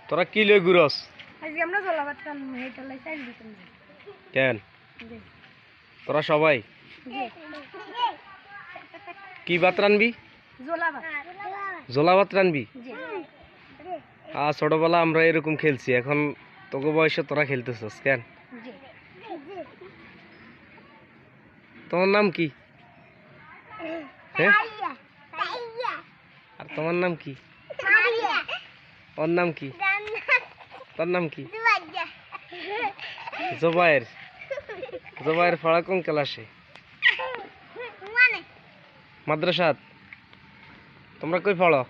তোরা কি লই ঘুরস? আজকে আমরা জলা ভাত খাবো, এটা লাই চাই দিতেন। কেন জি তোরা সবাই জি কি ভাত রানবি? জলা ভাত। জোলা ভাত রানবি? জি ছোটবেলা আমরা এরকম খেলছি, এখন তোকে বয়সে তোরা খেলতেছস কেন? জি তোমার নাম কি? হ্যাঁ, আর তোমার নাম কি? ওর নাম কি? তোর নাম কি? জোবায়ের। জোবায়ের পড়া কোন ক্লাসে? মাদ্রাসাত। তোমরা কই পড়ো?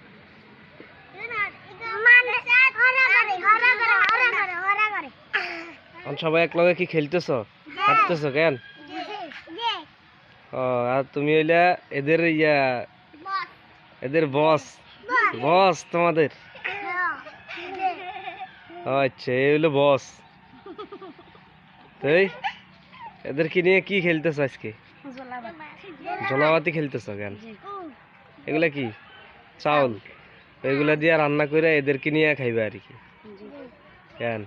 সবাই এক লগে কি খেলতেছ, হাঁটতেছ কেন? ও, আর তুমি হইলা এদের এদের বস। বস তোমাদের? আচ্ছা, এই হইলো বস। তাই এদেরকে নিয়ে কি খেলতেছ আজকে? জলাবাতি খেলতেছ কেন? এগুলা কি চাউল? এগুলা দিয়ে রান্না করে এদেরকে নিয়ে খাইবে আর কি কেন?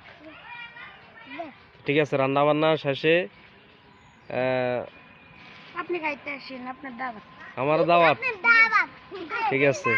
ঠিক আছে, রান্না বান্না শেষে আপনি খাইতে আসেন, আপনার দাওয়াত। আমার দাওয়াত। ঠিক আছে।